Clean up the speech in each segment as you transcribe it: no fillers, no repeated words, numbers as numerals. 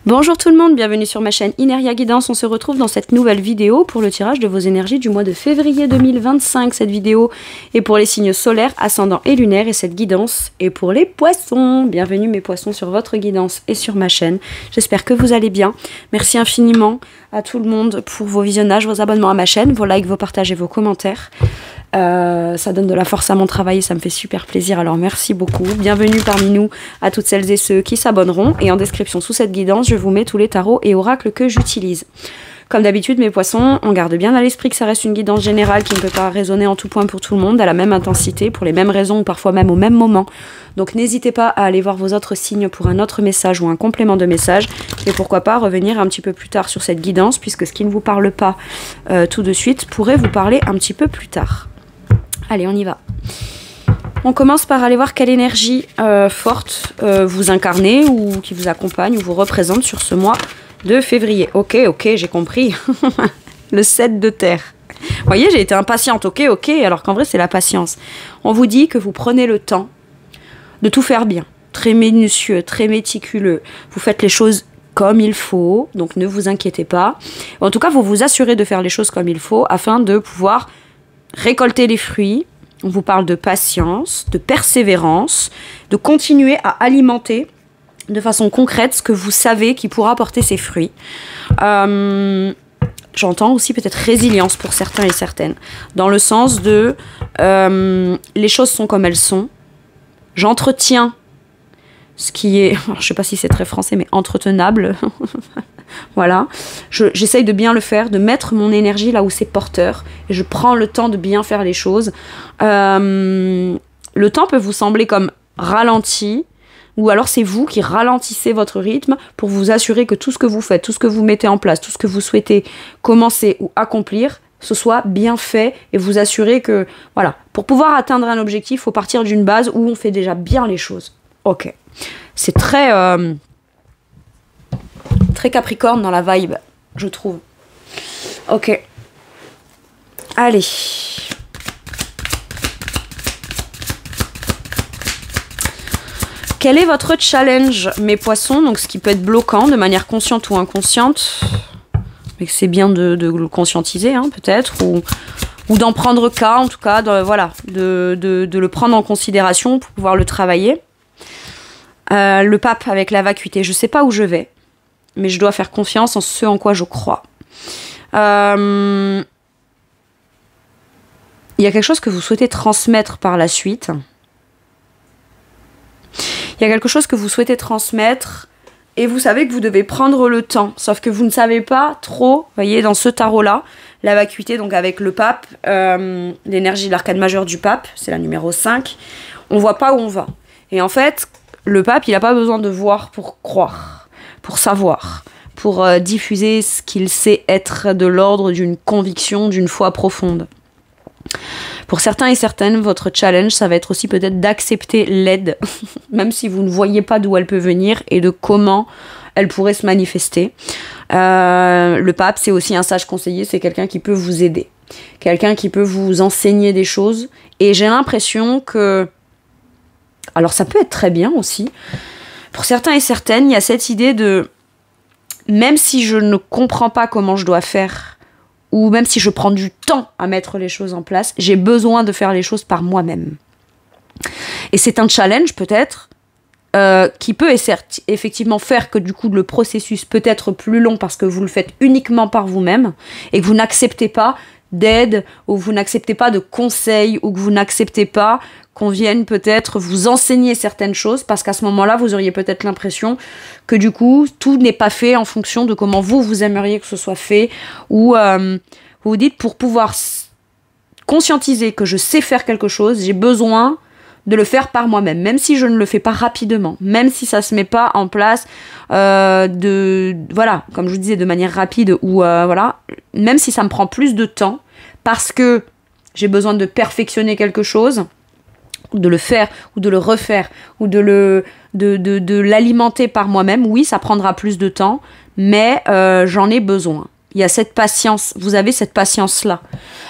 Bonjour tout le monde, bienvenue sur ma chaîne Ineria Guidance. On se retrouve dans cette nouvelle vidéo pour le tirage de vos énergies du mois de février 2025. Cette vidéo est pour les signes solaires, ascendants et lunaires et cette guidance est pour les poissons. Bienvenue mes poissons sur votre guidance et sur ma chaîne. J'espère que vous allez bien. Merci infiniment à tout le monde pour vos visionnages, vos abonnements à ma chaîne, vos likes, vos partages et vos commentaires. Ça donne de la force à mon travail et ça me fait super plaisir, alors merci beaucoup. Bienvenue parmi nous à toutes celles et ceux qui s'abonneront et en description sous cette guidance, je vous mets tous les tarots et oracles que j'utilise. Comme d'habitude mes poissons, on garde bien à l'esprit que ça reste une guidance générale qui ne peut pas résonner en tout point pour tout le monde, à la même intensité, pour les mêmes raisons ou parfois même au même moment. Donc n'hésitez pas à aller voir vos autres signes pour un autre message ou un complément de message et pourquoi pas revenir un petit peu plus tard sur cette guidance puisque ce qui ne vous parle pas tout de suite pourrait vous parler un petit peu plus tard. Allez, on y va. On commence par aller voir quelle énergie forte vous incarnez ou qui vous accompagne ou vous représente sur ce mois de février. Ok, j'ai compris. Le 7 de terre. Vous voyez, j'ai été impatiente. Ok, alors qu'en vrai, c'est la patience. On vous dit que vous prenez le temps de tout faire bien. Très minutieux, très méticuleux. Vous faites les choses comme il faut, donc ne vous inquiétez pas. En tout cas, vous vous assurez de faire les choses comme il faut afin de pouvoir récolter les fruits. On vous parle de patience, de persévérance, de continuer à alimenter de façon concrète ce que vous savez qui pourra porter ses fruits. J'entends aussi peut-être résilience pour certains et certaines, dans le sens de les choses sont comme elles sont. J'entretiens ce qui est, alors, je ne sais pas si c'est très français, mais entretenable. Voilà, j'essaye de bien le faire, de mettre mon énergie là où c'est porteur et je prends le temps de bien faire les choses. Le temps peut vous sembler comme ralenti ou alors c'est vous qui ralentissez votre rythme pour vous assurer que tout ce que vous faites, tout ce que vous mettez en place, tout ce que vous souhaitez commencer ou accomplir, ce soit bien fait et vous assurer que, voilà, pour pouvoir atteindre un objectif, il faut partir d'une base où on fait déjà bien les choses. Ok, c'est très Capricorne dans la vibe, je trouve. Ok. Allez. Quel est votre challenge, mes poissons? Donc, ce qui peut être bloquant de manière consciente ou inconsciente. Mais c'est bien de le conscientiser, hein, peut-être. Ou d'en prendre cas, en tout cas. Voilà. De le prendre en considération pour pouvoir le travailler. Le pape avec la vacuité. Je ne sais pas où je vais. Mais je dois faire confiance en ce en quoi je crois. Il y a quelque chose que vous souhaitez transmettre par la suite. Il y a quelque chose que vous souhaitez transmettre et vous savez que vous devez prendre le temps. Sauf que vous ne savez pas trop, vous voyez, dans ce tarot-là, la vacuité, donc avec le pape, l'énergie de l'arcane majeur du pape, c'est la numéro 5, on ne voit pas où on va. Et en fait, le pape, il n'a pas besoin de voir pour croire. Pour savoir, pour diffuser ce qu'il sait être de l'ordre d'une conviction, d'une foi profonde. Pour certains et certaines, votre challenge, ça va être aussi peut-être d'accepter l'aide, même si vous ne voyez pas d'où elle peut venir et de comment elle pourrait se manifester. Le pape, c'est aussi un sage conseiller, c'est quelqu'un qui peut vous aider, quelqu'un qui peut vous enseigner des choses. Et j'ai l'impression que... Alors ça peut être très bien aussi. Pour certains et certaines, il y a cette idée de, même si je ne comprends pas comment je dois faire, ou même si je prends du temps à mettre les choses en place, j'ai besoin de faire les choses par moi-même. Et c'est un challenge peut-être, qui peut effectivement faire que du coup le processus peut être plus long parce que vous le faites uniquement par vous-même, et que vous n'acceptez pas d'aide, ou vous n'acceptez pas de conseils, ou que vous n'acceptez pas qu'on vienne peut-être vous enseigner certaines choses, parce qu'à ce moment-là, vous auriez peut-être l'impression que du coup, tout n'est pas fait en fonction de comment vous aimeriez que ce soit fait, ou vous vous dites, pour pouvoir conscientiser que je sais faire quelque chose, j'ai besoin de le faire par moi-même, même si je ne le fais pas rapidement, même si ça se met pas en place voilà, comme je vous disais, de manière rapide, ou voilà, même si ça me prend plus de temps, parce que j'ai besoin de perfectionner quelque chose, de le faire ou de le refaire ou de l'alimenter par moi-même, oui, ça prendra plus de temps, mais j'en ai besoin. Il y a cette patience, vous avez cette patience-là.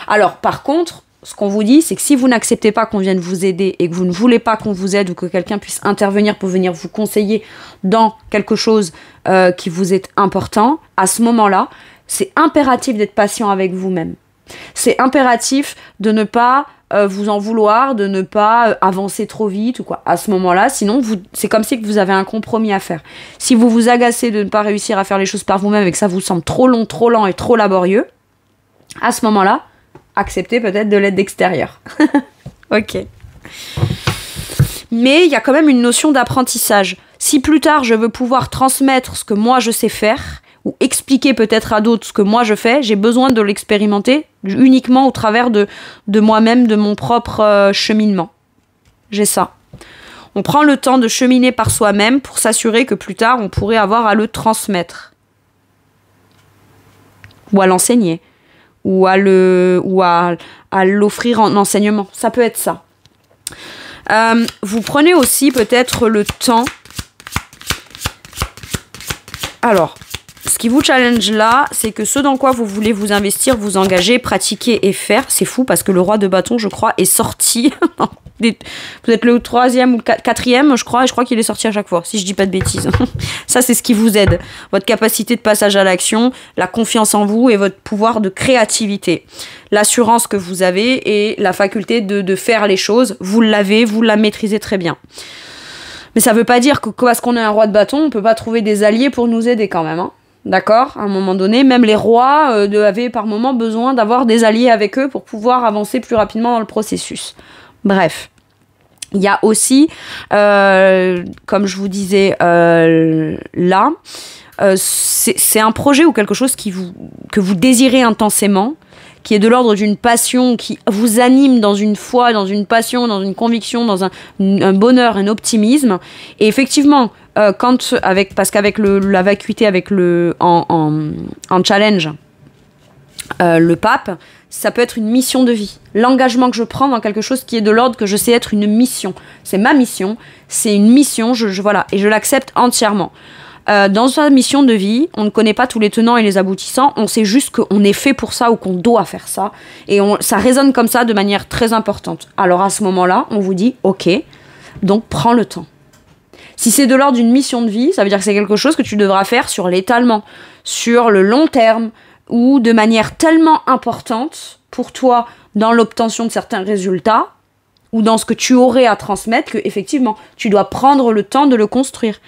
Alors, par contre, ce qu'on vous dit, c'est que si vous n'acceptez pas qu'on vienne vous aider et que vous ne voulez pas qu'on vous aide ou que quelqu'un puisse intervenir pour venir vous conseiller dans quelque chose qui vous est important, à ce moment-là, c'est impératif d'être patient avec vous-même. C'est impératif de ne pas vous en vouloir, de ne pas avancer trop vite ou quoi. À ce moment-là, sinon, c'est comme si que vous avez un compromis à faire. Si vous vous agacez de ne pas réussir à faire les choses par vous-même et que ça vous semble trop long, trop lent et trop laborieux, à ce moment-là, acceptez peut-être de l'aide extérieure. Ok. Mais il y a quand même une notion d'apprentissage. Si plus tard, je veux pouvoir transmettre ce que moi je sais faire, ou expliquer peut-être à d'autres ce que moi je fais, j'ai besoin de l'expérimenter uniquement au travers de moi-même, de mon propre cheminement. J'ai ça. On prend le temps de cheminer par soi-même pour s'assurer que plus tard, on pourrait avoir à le transmettre. Ou à l'enseigner. Ou à l'offrir en enseignement. Ça peut être ça. Vous prenez aussi peut-être le temps. Alors, ce qui vous challenge là, c'est que ce dans quoi vous voulez vous investir, vous engager, pratiquer et faire, c'est fou parce que le roi de bâton, je crois, est sorti. Vous êtes le 3e ou le 4e, je crois, et je crois qu'il est sorti à chaque fois, si je dis pas de bêtises. Ça, c'est ce qui vous aide. Votre capacité de passage à l'action, la confiance en vous et votre pouvoir de créativité. L'assurance que vous avez et la faculté de faire les choses, vous l'avez, vous la maîtrisez très bien. Mais ça veut pas dire que parce qu'on est un roi de bâton, on peut pas trouver des alliés pour nous aider quand même, hein. D'accord ? À un moment donné, même les rois avaient par moment besoin d'avoir des alliés avec eux pour pouvoir avancer plus rapidement dans le processus. Bref. Il y a aussi, comme je vous disais là, c'est un projet ou quelque chose que vous désirez intensément, qui est de l'ordre d'une passion, qui vous anime dans une foi, dans une passion, dans une conviction, dans un bonheur, un optimisme. Et effectivement, parce qu'avec la vacuité, en challenge, le pape, ça peut être une mission de vie. L'engagement que je prends dans quelque chose qui est de l'ordre que je sais être une mission. C'est ma mission, c'est une mission, voilà, et je l'accepte entièrement. Dans sa mission de vie, on ne connaît pas tous les tenants et les aboutissants, on sait juste qu'on est fait pour ça ou qu'on doit faire ça. Et ça résonne comme ça de manière très importante. Alors à ce moment-là, on vous dit, ok, donc prends le temps. Si c'est de l'ordre d'une mission de vie, ça veut dire que c'est quelque chose que tu devras faire sur l'étalement, sur le long terme, ou de manière tellement importante pour toi dans l'obtention de certains résultats, ou dans ce que tu aurais à transmettre, que effectivement, tu dois prendre le temps de le construire.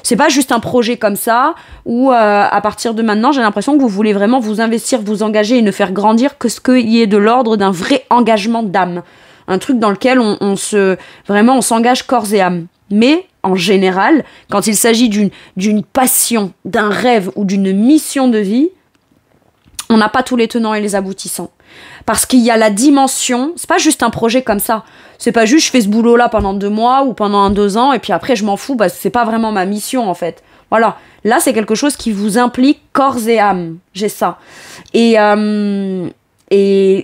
C'est pas juste un projet comme ça, où à partir de maintenant, j'ai l'impression que vous voulez vraiment vous investir, vous engager et ne faire grandir que ce qui est de l'ordre d'un vrai engagement d'âme. Un truc dans lequel on s'engage corps et âme. Mais, en général, quand il s'agit d'une passion, d'un rêve ou d'une mission de vie, on n'a pas tous les tenants et les aboutissants. Parce qu'il y a la dimension, c'est pas juste un projet comme ça. C'est pas juste je fais ce boulot-là pendant 2 mois ou pendant 2 ans et puis après je m'en fous parce que c'est pas vraiment ma mission en fait. Voilà. Là, c'est quelque chose qui vous implique corps et âme. J'ai ça. Et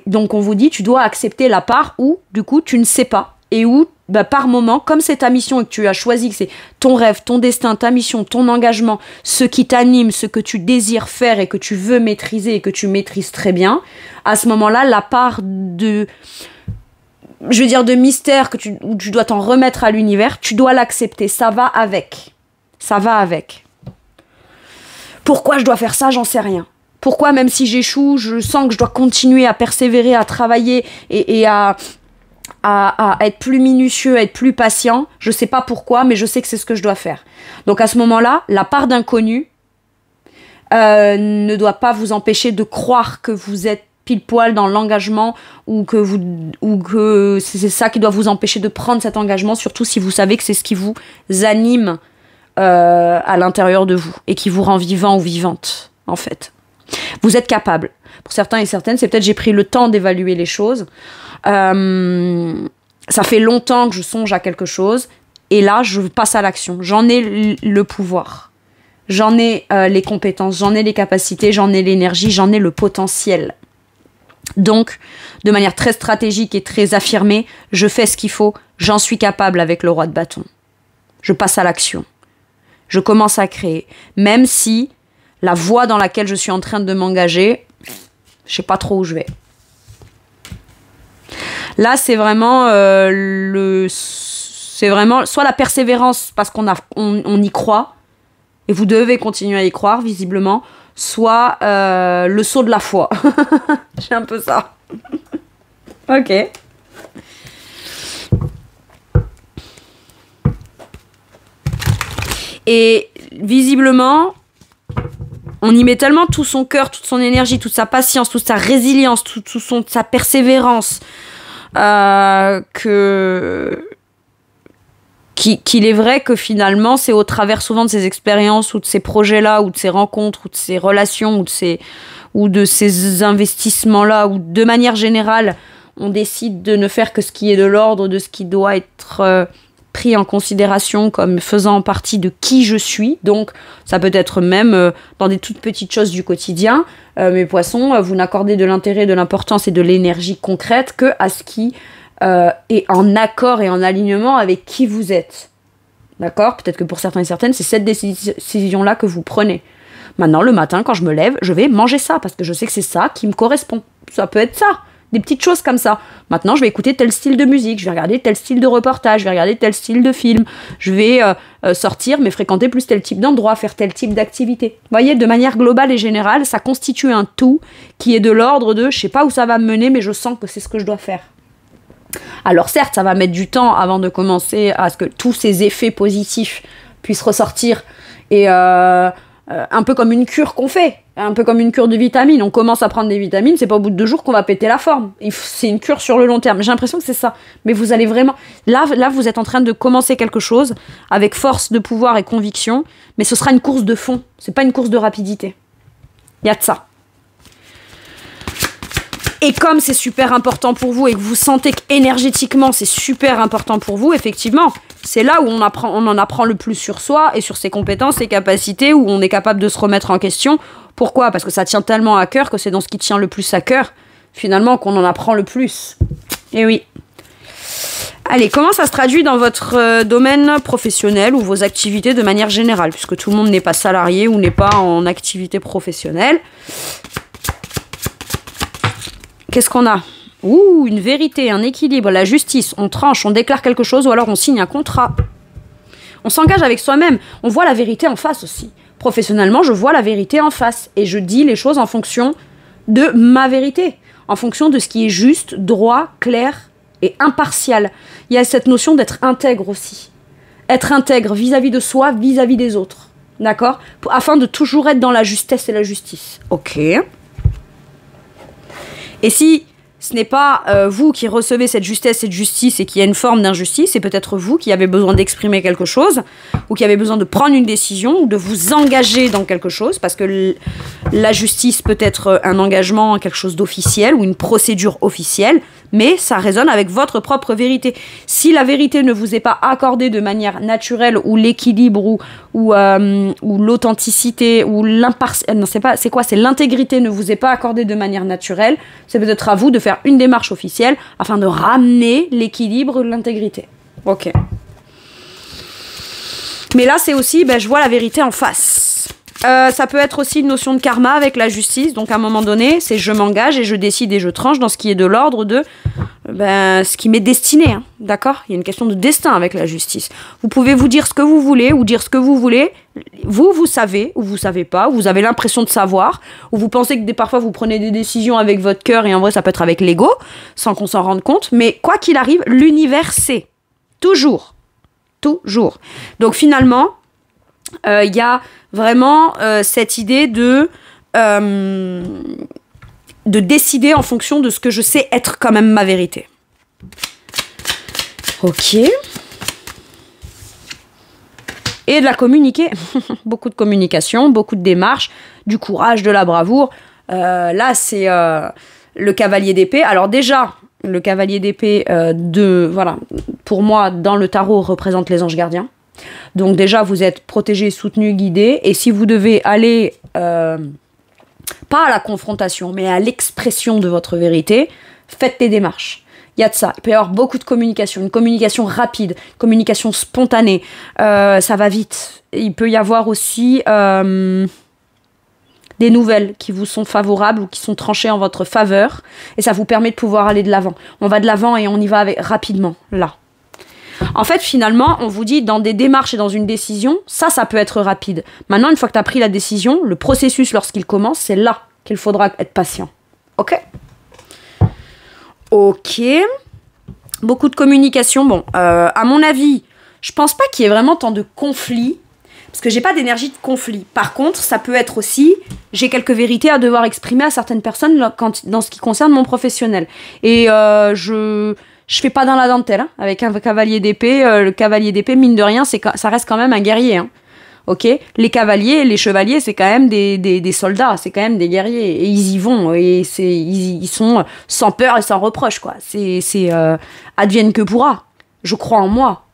donc on vous dit, tu dois accepter la part où, du coup, tu ne sais pas. Et où, par moment, comme c'est ta mission et que tu as choisi, que c'est ton rêve, ton destin, ta mission, ton engagement, ce qui t'anime, ce que tu désires faire et que tu veux maîtriser et que tu maîtrises très bien, à ce moment-là, la part de mystère où tu dois t'en remettre à l'univers, tu dois l'accepter. Ça va avec. Ça va avec. Pourquoi je dois faire ça, j'en sais rien. Pourquoi, même si j'échoue, je sens que je dois continuer à persévérer, à travailler et à être plus minutieux, à être plus patient. Je sais pas pourquoi, mais je sais que c'est ce que je dois faire. Donc à ce moment-là, la part d'inconnu ne doit pas vous empêcher de croire que vous êtes pile poil dans l'engagement ou que c'est ça qui doit vous empêcher de prendre cet engagement, surtout si vous savez que c'est ce qui vous anime à l'intérieur de vous et qui vous rend vivant ou vivante, en fait. Vous êtes capable. Pour certains et certaines, c'est peut-être j'ai pris le temps d'évaluer les choses. Ça fait longtemps que je songe à quelque chose et là, je passe à l'action. J'en ai le pouvoir. J'en ai les compétences, j'en ai les capacités, j'en ai l'énergie, j'en ai le potentiel. Donc, de manière très stratégique et très affirmée, je fais ce qu'il faut, j'en suis capable avec le roi de bâton. Je passe à l'action. Je commence à créer. Même si la voie dans laquelle je suis en train de m'engager, je sais pas trop où je vais. Là, c'est vraiment soit la persévérance parce qu'on y croit et vous devez continuer à y croire, visiblement, soit le saut de la foi. J'ai un peu ça. Ok. Et visiblement, on y met tellement tout son cœur, toute son énergie, toute sa patience, toute sa résilience, sa persévérance, qu'il est vrai que finalement, c'est au travers souvent de ces expériences ou de ces projets-là, ou de ces rencontres, ou de ces relations, ou de ces investissements-là, ou de manière générale, on décide de ne faire que ce qui est de l'ordre de ce qui doit être pris en considération comme faisant partie de qui je suis. Donc, ça peut être même dans des toutes petites choses du quotidien. Mes poissons, vous n'accordez de l'intérêt, de l'importance et de l'énergie concrète que à ce qui est en accord et en alignement avec qui vous êtes. D'accord ? Peut-être que pour certains et certaines, c'est cette décision-là que vous prenez. Maintenant, le matin, quand je me lève, je vais manger ça, parce que je sais que c'est ça qui me correspond. Ça peut être ça. Des petites choses comme ça. Maintenant, je vais écouter tel style de musique, je vais regarder tel style de reportage, je vais regarder tel style de film, je vais sortir, mais fréquenter plus tel type d'endroit, faire tel type d'activité. Vous voyez, de manière globale et générale, ça constitue un tout qui est de l'ordre de « je sais pas où ça va me mener, mais je sens que c'est ce que je dois faire ». Alors certes, ça va mettre du temps avant de commencer à ce que tous ces effets positifs puissent ressortir et un peu comme une cure qu'on fait, un peu comme une cure de vitamines. On commence à prendre des vitamines, c'est pas au bout de 2 jours qu'on va péter la forme. C'est une cure sur le long terme. J'ai l'impression que c'est ça. Mais vous allez vraiment... Là, vous êtes en train de commencer quelque chose avec force de pouvoir et conviction, mais ce sera une course de fond. C'est pas une course de rapidité. Il y a de ça. Et comme c'est super important pour vous et que vous sentez qu'énergétiquement c'est super important pour vous, effectivement, c'est là où on en apprend le plus sur soi et sur ses compétences, ses capacités, où on est capable de se remettre en question. Pourquoi ? Parce que ça tient tellement à cœur, que c'est dans ce qui tient le plus à cœur, finalement, qu'on en apprend le plus. Et oui. Allez, comment ça se traduit dans votre domaine professionnel ou vos activités de manière générale, puisque tout le monde n'est pas salarié ou n'est pas en activité professionnelle. Qu'est-ce qu'on a ? Ouh, une vérité, un équilibre, la justice, on tranche, on déclare quelque chose ou alors on signe un contrat. On s'engage avec soi-même, on voit la vérité en face aussi. Professionnellement, je vois la vérité en face et je dis les choses en fonction de ma vérité, en fonction de ce qui est juste, droit, clair et impartial. Il y a cette notion d'être intègre aussi. Être intègre vis-à-vis de soi, vis-à-vis des autres. D'accord ? Afin de toujours être dans la justesse et la justice. Ok. Et si ce n'est pas vous qui recevez cette justesse, cette justice et qu'il y a une forme d'injustice, c'est peut-être vous qui avez besoin d'exprimer quelque chose ou qui avez besoin de prendre une décision ou de vous engager dans quelque chose, parce que la justice peut être un engagement, quelque chose d'officiel ou une procédure officielle, mais ça résonne avec votre propre vérité. Si la vérité ne vous est pas accordée de manière naturelle, ou l'équilibre ou l'authenticité ou l'impartialité, non, c'est l'intégrité ne vous est pas accordée de manière naturelle, c'est peut-être à vous de faire une démarche officielle afin de ramener l'équilibre, l'intégrité. Ok. Mais là, c'est aussi, je vois la vérité en face. Ça peut être aussi une notion de karma avec la justice. Donc, à un moment donné, c'est je m'engage et je décide et je tranche dans ce qui est de l'ordre de ce qui m'est destiné. Hein, d'accord ? Il y a une question de destin avec la justice. Vous pouvez vous dire ce que vous voulez ou dire ce que vous voulez. Vous savez ou vous savez pas. Ou vous avez l'impression de savoir. Ou vous pensez que parfois vous prenez des décisions avec votre cœur et en vrai, ça peut être avec l'ego, sans qu'on s'en rende compte. Mais quoi qu'il arrive, l'univers sait. Toujours. Toujours. Donc, finalement, il y a vraiment cette idée de décider en fonction de ce que je sais être quand même ma vérité. Ok. Et de la communiquer. Beaucoup de communication, beaucoup de démarches, du courage, de la bravoure. Là, c'est le cavalier d'épée. Alors déjà, le cavalier d'épée, voilà, pour moi, dans le tarot, représente les anges gardiens. Donc déjà, vous êtes protégé, soutenu, guidé. Et si vous devez aller, pas à la confrontation, mais à l'expression de votre vérité, faites des démarches. Il y a de ça. Il peut y avoir beaucoup de communication, une communication rapide, communication spontanée. Ça va vite. Il peut y avoir aussi des nouvelles qui vous sont favorables ou qui sont tranchées en votre faveur. Et ça vous permet de pouvoir aller de l'avant. On va de l'avant et on y va rapidement, là. En fait, finalement, on vous dit, dans des démarches et dans une décision, ça peut être rapide. Maintenant, une fois que tu as pris la décision, le processus, lorsqu'il commence, c'est là qu'il faudra être patient. Ok? Ok. Beaucoup de communication. Bon, à mon avis, je pense pas qu'il y ait vraiment tant de conflits, parce que j'ai pas d'énergie de conflit. Par contre, ça peut être aussi, j'ai quelques vérités à devoir exprimer à certaines personnes dans ce qui concerne mon professionnel. Et je fais pas dans la dentelle, hein, avec un cavalier d'épée. Le cavalier d'épée, mine de rien, ça reste quand même un guerrier. Hein. Ok, les cavaliers, les chevaliers, c'est quand même des soldats, c'est quand même des guerriers. Et ils y vont, et ils sont sans peur et sans reproche, quoi. C'est advienne que pourra. Je crois en moi.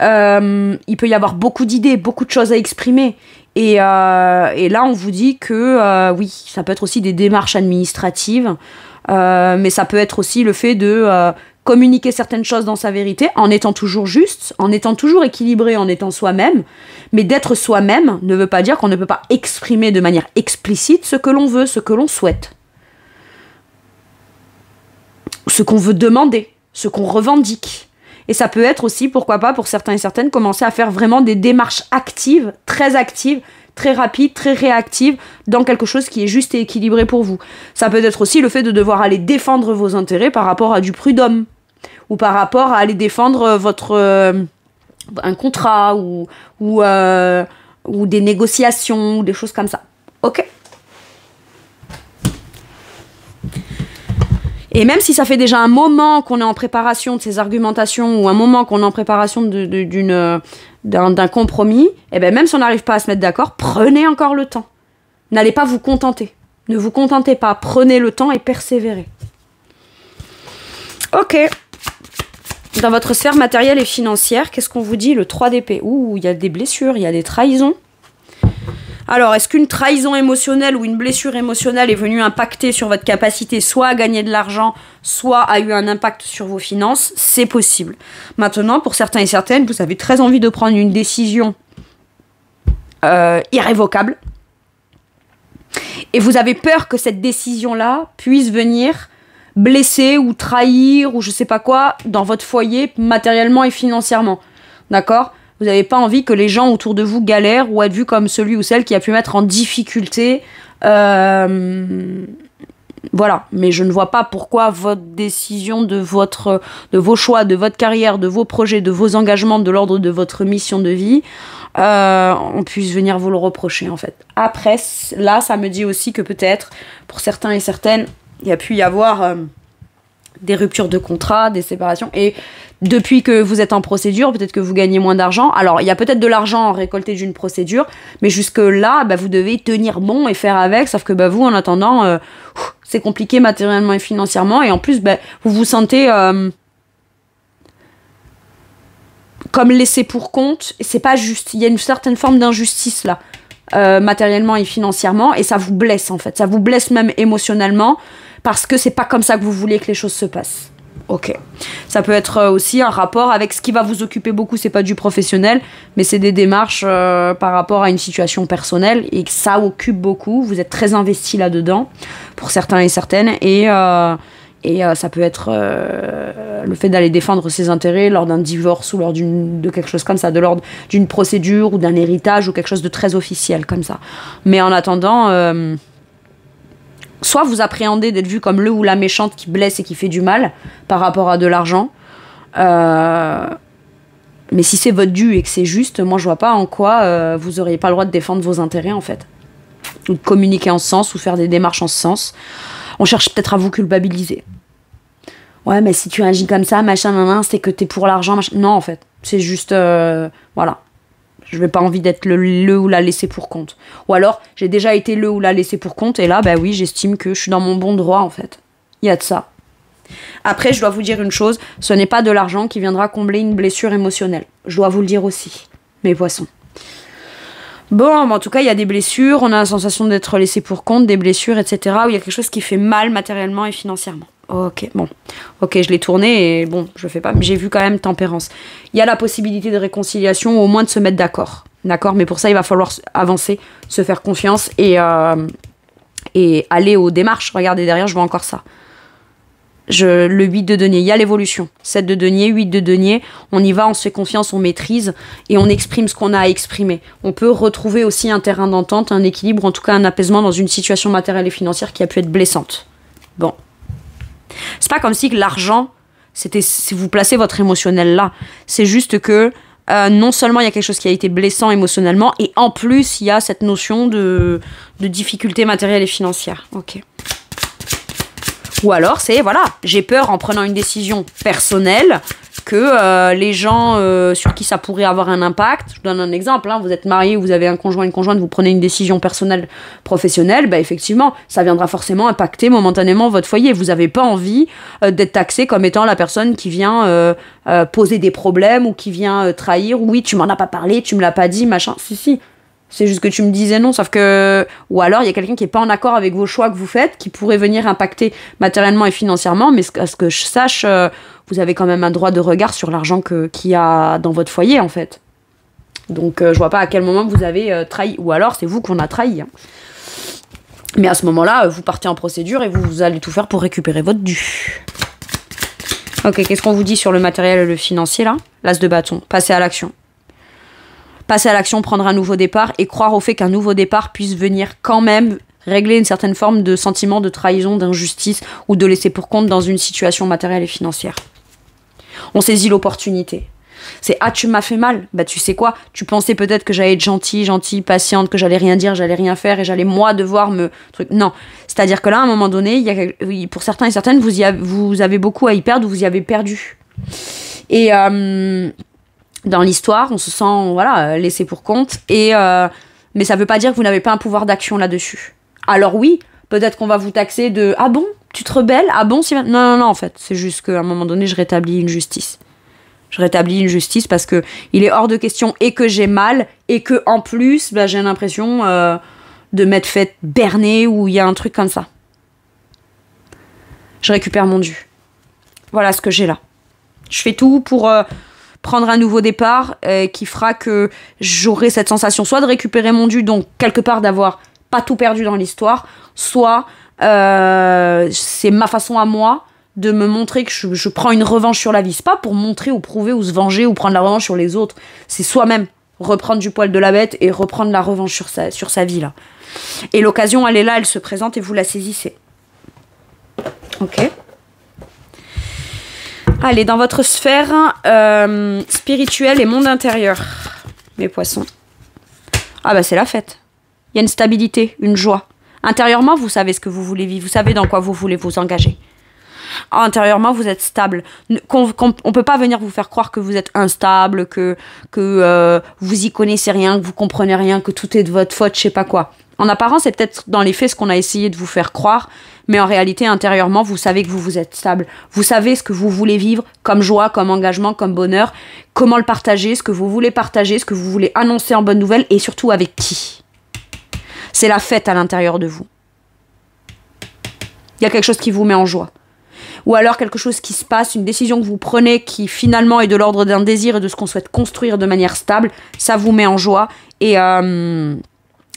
Il peut y avoir beaucoup d'idées, beaucoup de choses à exprimer. Et là, on vous dit que, oui, ça peut être aussi des démarches administratives, mais ça peut être aussi le fait de communiquer certaines choses dans sa vérité, en étant toujours juste, en étant toujours équilibré, en étant soi-même. Mais d'être soi-même ne veut pas dire qu'on ne peut pas exprimer de manière explicite ce que l'on veut, ce que l'on souhaite. Ce qu'on veut demander, ce qu'on revendique. Et ça peut être aussi, pourquoi pas, pour certains et certaines, commencer à faire vraiment des démarches actives, très rapides, très réactives, dans quelque chose qui est juste et équilibré pour vous. Ça peut être aussi le fait de devoir aller défendre vos intérêts par rapport à du prud'homme, ou par rapport à aller défendre un contrat, ou des négociations, ou des choses comme ça. Ok ? Et même si ça fait déjà un moment qu'on est en préparation de ces argumentations, ou un moment qu'on est en préparation d'un compromis, et bien même si on n'arrive pas à se mettre d'accord, prenez encore le temps. N'allez pas vous contenter. Ne vous contentez pas. Prenez le temps et persévérez. Ok. Dans votre sphère matérielle et financière, qu'est-ce qu'on vous dit? Le 3 d'épée. Ouh, il y a des blessures, il y a des trahisons. Alors, est-ce qu'une trahison émotionnelle ou une blessure émotionnelle est venue impacter sur votre capacité soit à gagner de l'argent, soit a eu un impact sur vos finances? C'est possible. Maintenant, pour certains et certaines, vous avez très envie de prendre une décision irrévocable. Et vous avez peur que cette décision-là puisse venir blesser ou trahir ou je sais pas quoi dans votre foyer matériellement et financièrement. D'accord ? Vous n'avez pas envie que les gens autour de vous galèrent ou être vus comme celui ou celle qui a pu mettre en difficulté. Voilà. Mais je ne vois pas pourquoi votre décision de vos choix, de votre carrière, de vos projets, de vos engagements, de l'ordre de votre mission de vie, on puisse venir vous le reprocher, en fait. Après, là, ça me dit aussi que peut-être, pour certains et certaines, il y a pu y avoir des ruptures de contrat, des séparations. Et depuis que vous êtes en procédure, peut-être que vous gagnez moins d'argent. Alors, il y a peut-être de l'argent récolté d'une procédure, mais jusque-là, vous devez tenir bon et faire avec. Sauf que vous, en attendant, c'est compliqué matériellement et financièrement. Et en plus, vous vous sentez comme laissé pour compte. Et c'est pas juste. Il y a une certaine forme d'injustice, là, matériellement et financièrement. Et ça vous blesse, en fait. Ça vous blesse même émotionnellement. Parce que c'est pas comme ça que vous voulez que les choses se passent. Ok. Ça peut être aussi un rapport avec ce qui va vous occuper beaucoup, c'est pas du professionnel, mais c'est des démarches par rapport à une situation personnelle et que ça occupe beaucoup. Vous êtes très investi là-dedans, pour certains et certaines, et ça peut être le fait d'aller défendre ses intérêts lors d'un divorce ou lors de quelque chose comme ça, de l'ordre d'une procédure ou d'un héritage ou quelque chose de très officiel comme ça. Mais en attendant... soit vous appréhendez d'être vu comme le ou la méchante qui blesse et qui fait du mal par rapport à de l'argent. Mais si c'est votre dû et que c'est juste, moi je vois pas en quoi vous auriez pas le droit de défendre vos intérêts en fait. Ou de communiquer en ce sens ou faire des démarches en ce sens. On cherche peut-être à vous culpabiliser. Ouais, mais si tu agis comme ça, machin, c'est que t'es pour l'argent, machin. Non en fait, c'est juste... voilà. Je n'ai pas envie d'être le ou la laissé pour compte. Ou alors, j'ai déjà été le ou la laissé pour compte, et là, oui, j'estime que je suis dans mon bon droit, en fait. Il y a de ça. Après, je dois vous dire une chose, ce n'est pas de l'argent qui viendra combler une blessure émotionnelle. Je dois vous le dire aussi, mes poissons. Bon, en tout cas, il y a des blessures, on a la sensation d'être laissé pour compte, des blessures, etc., où il y a quelque chose qui fait mal matériellement et financièrement. Ok, bon. Ok, je l'ai tourné et bon, je fais pas. Mais j'ai vu quand même tempérance. Il y a la possibilité de réconciliation, ou au moins de se mettre d'accord. D'accord, mais pour ça, il va falloir avancer, se faire confiance et aller aux démarches. Regardez derrière, je vois encore ça. Le 8 de denier, il y a l'évolution. 7 de denier, 8 de denier, on y va, on se fait confiance, on maîtrise et on exprime ce qu'on a à exprimer. On peut retrouver aussi un terrain d'entente, un équilibre, en tout cas un apaisement dans une situation matérielle et financière qui a pu être blessante. Bon. C'est pas comme si que l'argent, c'était si vous placez votre émotionnel là. C'est juste que non seulement il y a quelque chose qui a été blessant émotionnellement, et en plus il y a cette notion de difficulté matérielle et financière. Ok. Ou alors c'est, voilà, j'ai peur en prenant une décision personnelle que les gens sur qui ça pourrait avoir un impact. Je vous donne un exemple, hein, vous êtes marié, vous avez un conjoint, une conjointe, vous prenez une décision personnelle, professionnelle, bah effectivement, ça viendra forcément impacter momentanément votre foyer. Vous n'avez pas envie d'être taxé comme étant la personne qui vient poser des problèmes ou qui vient trahir. Oui, tu m'en as pas parlé, tu me l'as pas dit, machin. Si. C'est juste que tu me disais non, sauf que... Ou alors, il y a quelqu'un qui n'est pas en accord avec vos choix que vous faites, qui pourrait venir impacter matériellement et financièrement, mais à ce que je sache, vous avez quand même un droit de regard sur l'argent qu'il y a dans votre foyer, en fait. Donc, je vois pas à quel moment vous avez trahi. Ou alors, c'est vous qu'on a trahi. Hein. Mais à ce moment-là, vous partez en procédure et vous allez tout faire pour récupérer votre dû. Ok, qu'est-ce qu'on vous dit sur le matériel et le financier, là? L'as de bâton. Passez à l'action. Passer à l'action, prendre un nouveau départ et croire au fait qu'un nouveau départ puisse venir quand même régler une certaine forme de sentiment de trahison, d'injustice ou de laisser pour compte dans une situation matérielle et financière. On saisit l'opportunité. C'est « Ah, tu m'as fait mal ?» Bah tu sais quoi, tu pensais peut-être que j'allais être gentille, patiente, que j'allais rien dire, j'allais rien faire et j'allais moi devoir me... Non, c'est-à-dire que là, à un moment donné, pour certains et certaines, vous avez beaucoup à y perdre ou vous y avez perdu. Et... dans l'histoire, on se sent laissé pour compte, mais ça veut pas dire que vous n'avez pas un pouvoir d'action là-dessus. Alors oui, peut-être qu'on va vous taxer de « Ah bon, tu te rebelles? Ah bon, si... » Non, en fait, c'est juste qu'à un moment donné, je rétablis une justice. Je rétablis une justice parce que il est hors de question et que j'ai mal, et que en plus, j'ai l'impression de m'être fait berner ou il y a un truc comme ça. Je récupère mon dû. Voilà ce que j'ai là. Je fais tout pour... prendre un nouveau départ qui fera que j'aurai cette sensation soit de récupérer mon dû, donc quelque part d'avoir pas tout perdu dans l'histoire, soit c'est ma façon à moi de me montrer que je prends une revanche sur la vie. C'est pas pour montrer ou prouver ou se venger ou prendre la revanche sur les autres, c'est soi-même reprendre du poil de la bête et reprendre la revanche sur sa vie là. Et l'occasion elle est là, elle se présente et vous la saisissez. Ok. Allez, dans votre sphère spirituelle et monde intérieur, mes poissons. Ah bah c'est la fête. Il y a une stabilité, une joie. Intérieurement, vous savez ce que vous voulez vivre, vous savez dans quoi vous voulez vous engager. Intérieurement, vous êtes stable. On peut pas venir vous faire croire que vous êtes instable, que vous y connaissez rien, que vous comprenez rien, que tout est de votre faute, je sais pas quoi. En apparence, c'est peut-être dans les faits ce qu'on a essayé de vous faire croire, mais en réalité, intérieurement, vous savez que vous êtes stable. Vous savez ce que vous voulez vivre comme joie, comme engagement, comme bonheur, comment le partager, ce que vous voulez partager, ce que vous voulez annoncer en bonne nouvelle, et surtout avec qui. C'est la fête à l'intérieur de vous. Il y a quelque chose qui vous met en joie. Ou alors quelque chose qui se passe, une décision que vous prenez qui finalement est de l'ordre d'un désir et de ce qu'on souhaite construire de manière stable, ça vous met en joie et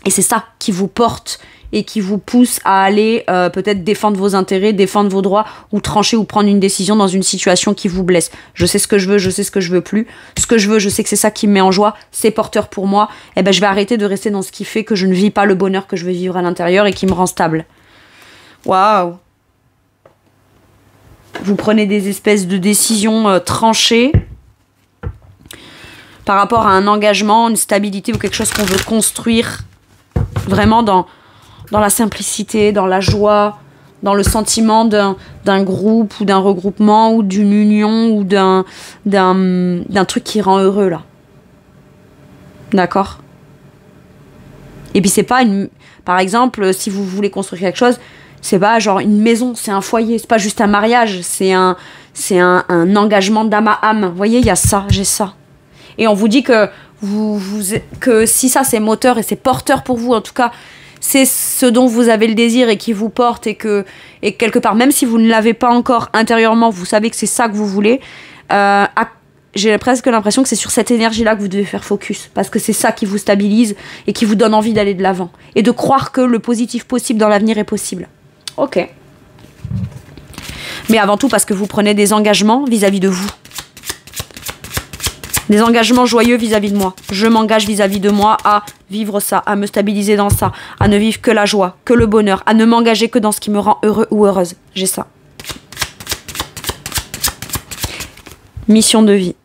c'est ça qui vous porte et qui vous pousse à aller peut-être défendre vos intérêts, défendre vos droits ou trancher ou prendre une décision dans une situation qui vous blesse. Je sais ce que je veux, je sais ce que je veux plus. Ce que je veux, je sais que c'est ça qui me met en joie, c'est porteur pour moi. Et ben je vais arrêter de rester dans ce qui fait que je ne vis pas le bonheur que je veux vivre à l'intérieur et qui me rend stable. Waouh! Vous prenez des espèces de décisions tranchées par rapport à un engagement, une stabilité ou quelque chose qu'on veut construire vraiment dans la simplicité, dans la joie, dans le sentiment d'un groupe ou d'un regroupement ou d'une union ou d'un truc qui rend heureux là. D'accord? Et puis c'est pas une... Par exemple, si vous voulez construire quelque chose, c'est pas genre une maison, c'est un foyer, c'est pas juste un mariage, c'est un engagement d'âme à âme. Vous voyez, il y a ça, j'ai ça. Et on vous dit que que si ça c'est moteur et c'est porteur pour vous, en tout cas, c'est ce dont vous avez le désir et qui vous porte et quelque part, même si vous ne l'avez pas encore intérieurement, vous savez que c'est ça que vous voulez, j'ai presque l'impression que c'est sur cette énergie-là que vous devez faire focus, parce que c'est ça qui vous stabilise et qui vous donne envie d'aller de l'avant et de croire que le positif possible dans l'avenir est possible. Ok. Mais avant tout parce que vous prenez des engagements vis-à-vis de vous. Des engagements joyeux vis-à-vis de moi. Je m'engage vis-à-vis de moi à vivre ça, à me stabiliser dans ça, à ne vivre que la joie, que le bonheur, à ne m'engager que dans ce qui me rend heureux ou heureuse. J'ai ça. Mission de vie.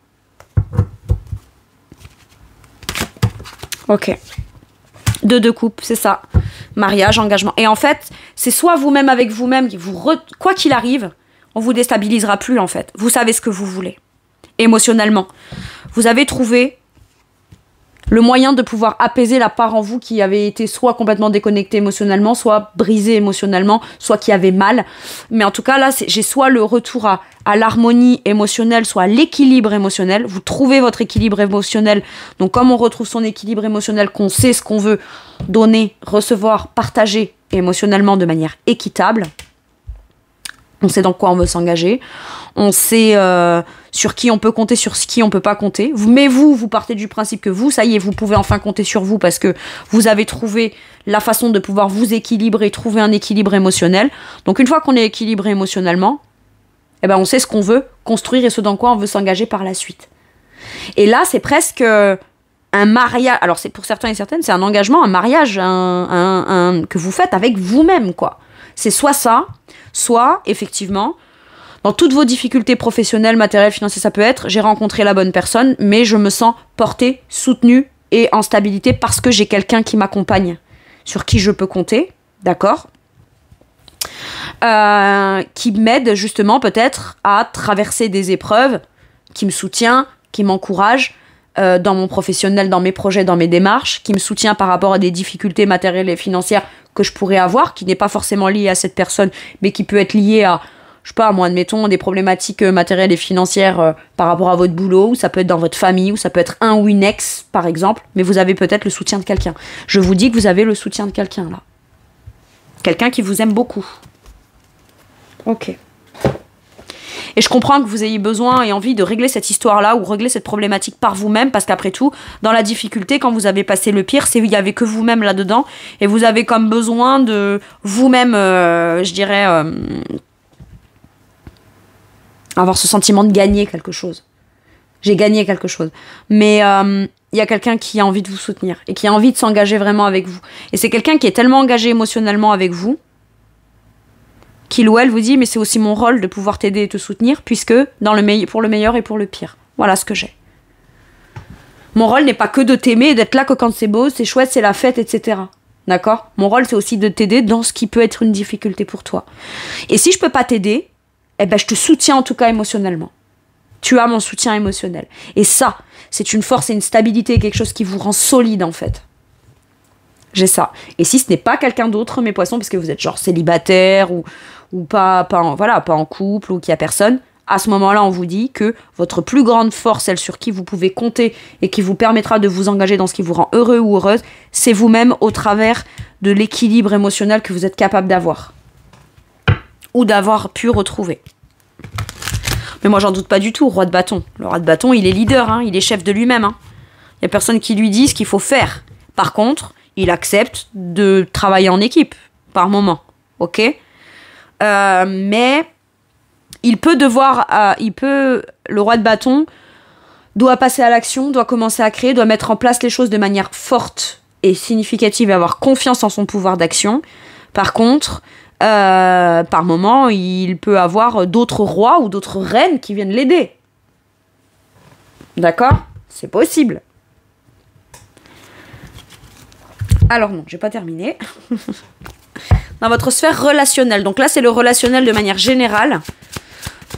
Ok. De couple, c'est ça. Mariage, engagement. Et en fait, c'est soit vous-même avec vous-même, quoi qu'il arrive, on vous déstabilisera plus en fait. Vous savez ce que vous voulez. Émotionnellement. Vous avez trouvé le moyen de pouvoir apaiser la part en vous qui avait été soit complètement déconnectée émotionnellement, soit brisée émotionnellement, soit qui avait mal. Mais en tout cas, là, j'ai soit le retour à l'harmonie émotionnelle, soit à l'équilibre émotionnel. Vous trouvez votre équilibre émotionnel. Donc, comme on retrouve son équilibre émotionnel, qu'on sait ce qu'on veut donner, recevoir, partager émotionnellement de manière équitable, on sait dans quoi on veut s'engager. On sait sur qui on peut compter, sur qui on peut pas compter. Mais vous partez du principe que vous, ça y est, vous pouvez enfin compter sur vous parce que vous avez trouvé la façon de pouvoir vous équilibrer, trouver un équilibre émotionnel. Donc une fois qu'on est équilibré émotionnellement, eh ben on sait ce qu'on veut construire et ce dans quoi on veut s'engager par la suite. Et là, c'est presque un mariage. Alors c'est pour certains et certaines, c'est un engagement, un mariage que vous faites avec vous-même, quoi. C'est soit ça, soit effectivement, dans toutes vos difficultés professionnelles, matérielles, financières, ça peut être, j'ai rencontré la bonne personne, mais je me sens portée, soutenue et en stabilité parce que j'ai quelqu'un qui m'accompagne, sur qui je peux compter, d'accord, qui m'aide justement peut-être à traverser des épreuves, qui me soutient, qui m'encourage dans mon professionnel, dans mes projets, dans mes démarches, qui me soutient par rapport à des difficultés matérielles et financières que je pourrais avoir, qui n'est pas forcément liée à cette personne, mais qui peut être liée à, je sais pas, moi, admettons, des problématiques matérielles et financières par rapport à votre boulot, ou ça peut être dans votre famille, ou ça peut être un ou une ex, par exemple, mais vous avez peut-être le soutien de quelqu'un. Je vous dis que vous avez le soutien de quelqu'un, là. Quelqu'un qui vous aime beaucoup. Ok. Et je comprends que vous ayez besoin et envie de régler cette histoire-là ou régler cette problématique par vous-même, parce qu'après tout, dans la difficulté, quand vous avez passé le pire, c'est qu'il n'y avait que vous-même là-dedans, et vous avez comme besoin de vous-même, je dirais, avoir ce sentiment de gagner quelque chose. J'ai gagné quelque chose. Mais il y a quelqu'un qui a envie de vous soutenir et qui a envie de s'engager vraiment avec vous. Et c'est quelqu'un qui est tellement engagé émotionnellement avec vous qu'il ou elle vous dit, mais c'est aussi mon rôle de pouvoir t'aider et te soutenir, puisque pour le meilleur et pour le pire. Voilà ce que j'ai. Mon rôle n'est pas que de t'aimer et d'être là que quand c'est beau, c'est chouette, c'est la fête, etc. D'accord ? Mon rôle, c'est aussi de t'aider dans ce qui peut être une difficulté pour toi. Et si je peux pas t'aider, eh ben, je te soutiens en tout cas émotionnellement. Tu as mon soutien émotionnel. Et ça, c'est une force et une stabilité, quelque chose qui vous rend solide en fait. J'ai ça. Et si ce n'est pas quelqu'un d'autre, mes poissons, parce que vous êtes genre célibataire ou pas en couple ou qu'il n'y a personne, à ce moment-là, on vous dit que votre plus grande force, celle sur qui vous pouvez compter et qui vous permettra de vous engager dans ce qui vous rend heureux ou heureuse, c'est vous-même au travers de l'équilibre émotionnel que vous êtes capable d'avoir. Ou d'avoir pu retrouver. Mais moi, j'en doute pas du tout, roi de bâton. Le roi de bâton, il est leader, hein, il est chef de lui-même. Hein. Il n'y a personne qui lui dise ce qu'il faut faire. Par contre, il accepte de travailler en équipe, par moment. Ok ? Mais il peut le roi de bâton doit passer à l'action, doit commencer à créer, doit mettre en place les choses de manière forte et significative et avoir confiance en son pouvoir d'action. Par contre, par moment, il peut avoir d'autres rois ou d'autres reines qui viennent l'aider. D'accord ? C'est possible. Alors non, j'ai pas terminé. Dans votre sphère relationnelle. Donc là, c'est le relationnel de manière générale.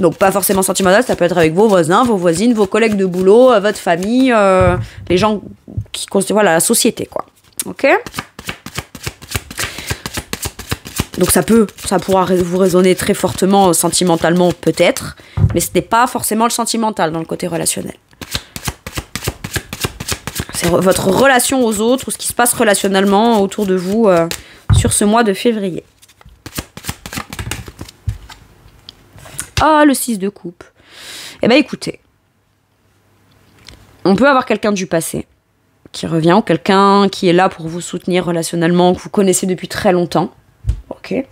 Donc pas forcément sentimental, ça peut être avec vos voisins, vos voisines, vos collègues de boulot, votre famille, les gens qui constituent la société, quoi. Ok ? Donc ça pourra vous résonner très fortement sentimentalement peut-être, mais ce n'est pas forcément le sentimental dans le côté relationnel. C'est votre relation aux autres, ou ce qui se passe relationnellement autour de vous sur ce mois de février. Ah, le 6 de coupe. Eh bien écoutez, on peut avoir quelqu'un du passé qui revient, ou quelqu'un qui est là pour vous soutenir relationnellement, que vous connaissez depuis très longtemps. Ok. Ok.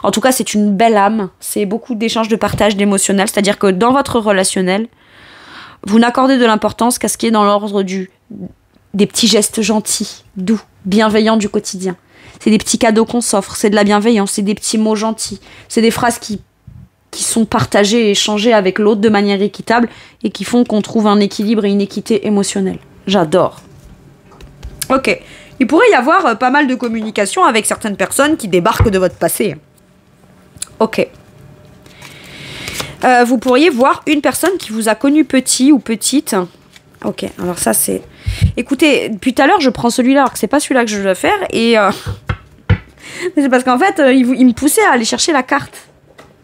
En tout cas, c'est une belle âme. C'est beaucoup d'échanges, de partage, d'émotionnel. C'est-à-dire que dans votre relationnel, vous n'accordez de l'importance qu'à ce qui est dans l'ordre des petits gestes gentils, doux, bienveillants du quotidien. C'est des petits cadeaux qu'on s'offre, c'est de la bienveillance, c'est des petits mots gentils. C'est des phrases qui sont partagées et échangées avec l'autre de manière équitable et qui font qu'on trouve un équilibre et une équité émotionnelle. J'adore. Ok. Il pourrait y avoir pas mal de communication avec certaines personnes qui débarquent de votre passé. Ok. Vous pourriez voir une personne qui vous a connu petit ou petite. Ok, alors ça c'est... Écoutez, depuis tout à l'heure je prends celui-là alors que c'est pas celui-là que je dois faire et... c'est parce qu'en fait il me poussait à aller chercher la carte.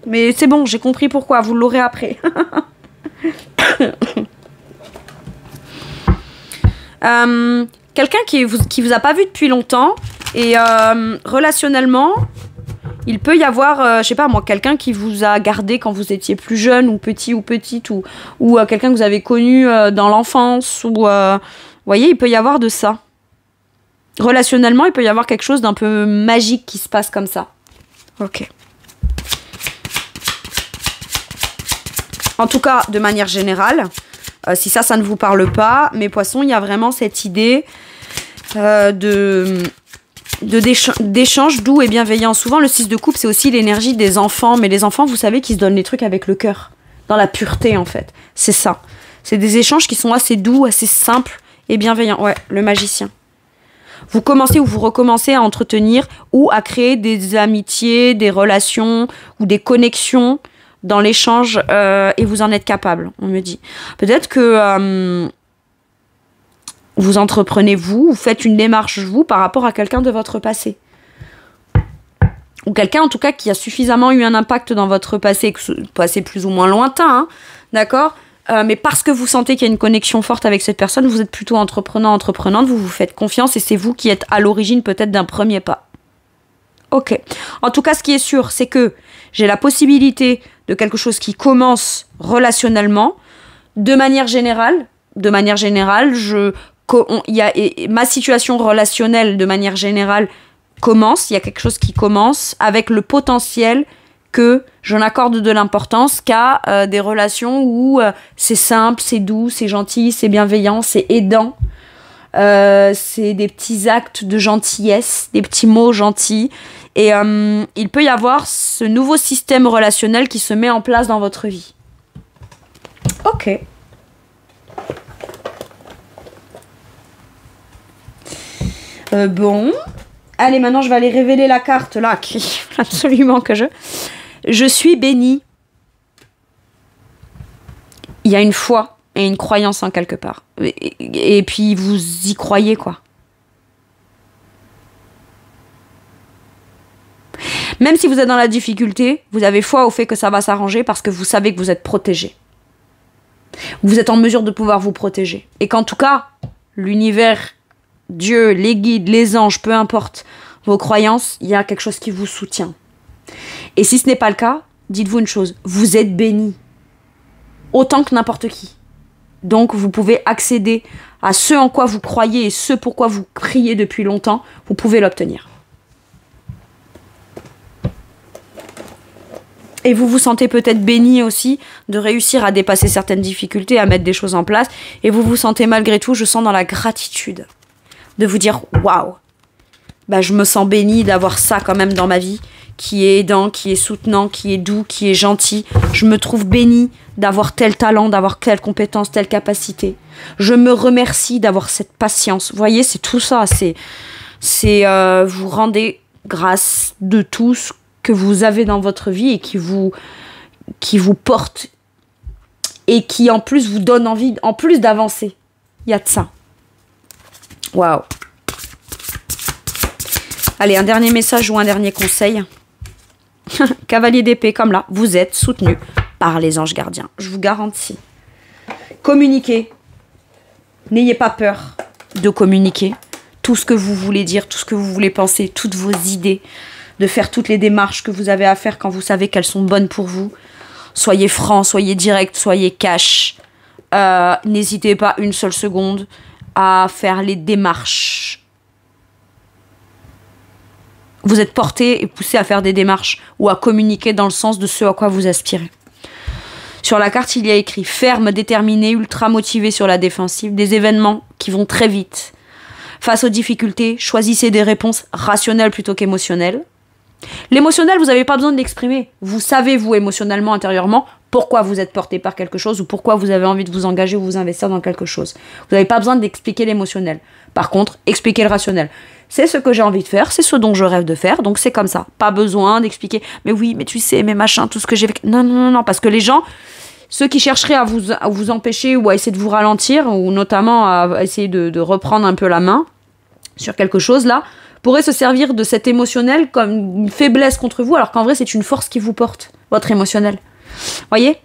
Mais c'est bon, j'ai compris pourquoi, vous l'aurez après. Quelqu'un qui vous a pas vu depuis longtemps et relationnellement, il peut y avoir, je sais pas moi, quelqu'un qui vous a gardé quand vous étiez plus jeune ou petit ou petite ou quelqu'un que vous avez connu dans l'enfance ou vous voyez, il peut y avoir de ça. Relationnellement, il peut y avoir quelque chose d'un peu magique qui se passe comme ça. Ok. En tout cas, de manière générale, si ça ne vous parle pas, mes poissons, il y a vraiment cette idée d'échange doux et bienveillant. Souvent, le 6 de coupe, c'est aussi l'énergie des enfants. Mais les enfants, vous savez qu'ils se donnent les trucs avec le cœur. Dans la pureté, en fait. C'est ça. C'est des échanges qui sont assez doux, assez simples et bienveillants. Ouais, le magicien. Vous commencez ou vous recommencez à entretenir ou à créer des amitiés, des relations ou des connexions dans l'échange et vous en êtes capable, on me dit. Peut-être que vous entreprenez vous faites une démarche vous par rapport à quelqu'un de votre passé. Ou quelqu'un en tout cas qui a suffisamment eu un impact dans votre passé plus ou moins lointain, hein, d'accord, mais parce que vous sentez qu'il y a une connexion forte avec cette personne, vous êtes plutôt entreprenante, vous vous faites confiance et c'est vous qui êtes à l'origine peut-être d'un premier pas. Ok. En tout cas, ce qui est sûr, c'est que j'ai la possibilité de quelque chose qui commence relationnellement. De manière générale, ma situation relationnelle, de manière générale, commence. Il y a quelque chose qui commence avec le potentiel que je n'accorde de l'importance qu'à des relations où c'est simple, c'est doux, c'est gentil, c'est bienveillant, c'est aidant. C'est des petits actes de gentillesse, des petits mots gentils. Et il peut y avoir ce nouveau système relationnel qui se met en place dans votre vie. Ok. Bon. Allez, maintenant je vais aller révéler la carte là, qui absolument que je suis bénie. Il y a une foi et une croyance en quelque part. Et puis vous y croyez quoi. Même si vous êtes dans la difficulté, vous avez foi au fait que ça va s'arranger parce que vous savez que vous êtes protégé. Vous êtes en mesure de pouvoir vous protéger. Et qu'en tout cas, l'univers, Dieu, les guides, les anges, peu importe vos croyances, il y a quelque chose qui vous soutient. Et si ce n'est pas le cas, dites-vous une chose, vous êtes béni. Autant que n'importe qui. Donc vous pouvez accéder à ce en quoi vous croyez et ce pourquoi vous priez depuis longtemps, vous pouvez l'obtenir. Et vous vous sentez peut-être béni aussi de réussir à dépasser certaines difficultés, à mettre des choses en place. Et vous vous sentez malgré tout, je sens dans la gratitude, de vous dire « Waouh, bah, je me sens béni d'avoir ça quand même dans ma vie, qui est aidant, qui est soutenant, qui est doux, qui est gentil. Je me trouve béni d'avoir tel talent, d'avoir telle compétence, telle capacité. Je me remercie d'avoir cette patience. » Vous voyez, c'est tout ça. Vous rendez grâce de tout ce que vous avez dans votre vie et qui vous porte et qui en plus vous donne envie, en plus d'avancer. Il y a de ça. Waouh. Allez, un dernier message ou un dernier conseil. Cavalier d'épée, comme là, vous êtes soutenu par les anges gardiens. Je vous garantis. Communiquez. N'ayez pas peur de communiquer. Tout ce que vous voulez dire, tout ce que vous voulez penser, toutes vos idées. De faire toutes les démarches que vous avez à faire quand vous savez qu'elles sont bonnes pour vous. Soyez franc, soyez direct, soyez cash. N'hésitez pas une seule seconde à faire les démarches Vous êtes porté et poussé à faire des démarches ou à communiquer dans le sens de ce à quoi vous aspirez. Sur la carte, il y a écrit ferme, déterminé, ultra motivé sur la défensive, des événements qui vont très vite. Face aux difficultés, choisissez des réponses rationnelles plutôt qu'émotionnelles. L'émotionnel, vous n'avez pas besoin de l'exprimer. Vous savez, vous, émotionnellement, intérieurement, pourquoi vous êtes porté par quelque chose ou pourquoi vous avez envie de vous engager ou vous investir dans quelque chose. Vous n'avez pas besoin d'expliquer l'émotionnel. Par contre, expliquez le rationnel. C'est ce que j'ai envie de faire, c'est ce dont je rêve de faire, donc c'est comme ça. Pas besoin d'expliquer, mais oui, mais tu sais, mais machin, tout ce que j'ai fait. Non, non, non, non, parce que les gens, ceux qui chercheraient à vous empêcher ou à essayer de vous ralentir, ou notamment à essayer de reprendre un peu la main sur quelque chose là, pourraient se servir de cet émotionnel comme une faiblesse contre vous, alors qu'en vrai, c'est une force qui vous porte, votre émotionnel. Voyez ?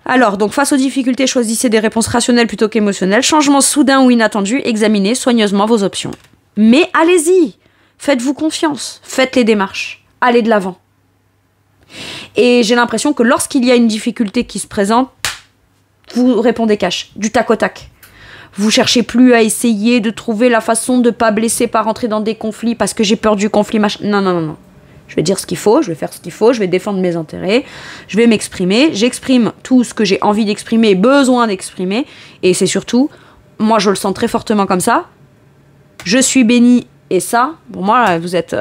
Alors, donc, face aux difficultés, choisissez des réponses rationnelles plutôt qu'émotionnelles. Changement soudain ou inattendu, examinez soigneusement vos options. Mais allez-y, faites-vous confiance, faites les démarches, allez de l'avant. Et j'ai l'impression que lorsqu'il y a une difficulté qui se présente, vous répondez cash, du tac au tac. Vous cherchez plus à essayer de trouver la façon de ne pas blesser, pas rentrer dans des conflits parce que j'ai peur du conflit, machin. Non, non, non, non. Je vais dire ce qu'il faut, je vais faire ce qu'il faut, je vais défendre mes intérêts, je vais m'exprimer, j'exprime tout ce que j'ai envie d'exprimer, besoin d'exprimer, et c'est surtout, moi je le sens très fortement comme ça, je suis bénie, et ça, pour moi, vous êtes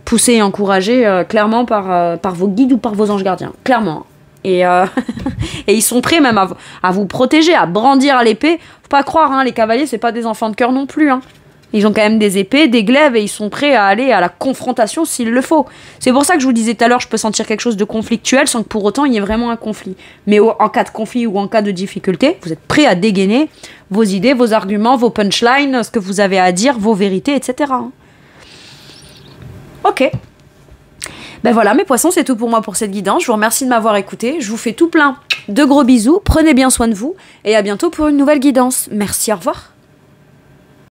poussé et encouragé clairement par vos guides ou par vos anges gardiens, clairement. Et, et ils sont prêts même à vous protéger, à brandir l'épée. Faut pas croire, hein, les cavaliers, c'est pas des enfants de cœur non plus, hein. Ils ont quand même des épées, des glaives, et ils sont prêts à aller à la confrontation s'il le faut. C'est pour ça que je vous disais tout à l'heure, je peux sentir quelque chose de conflictuel sans que pour autant il y ait vraiment un conflit. Mais en cas de conflit ou en cas de difficulté, vous êtes prêts à dégainer vos idées, vos arguments, vos punchlines, ce que vous avez à dire, vos vérités, etc. Ok. Ben voilà, mes poissons, c'est tout pour moi pour cette guidance. Je vous remercie de m'avoir écouté. Je vous fais tout plein de gros bisous. Prenez bien soin de vous. Et à bientôt pour une nouvelle guidance. Merci, au revoir.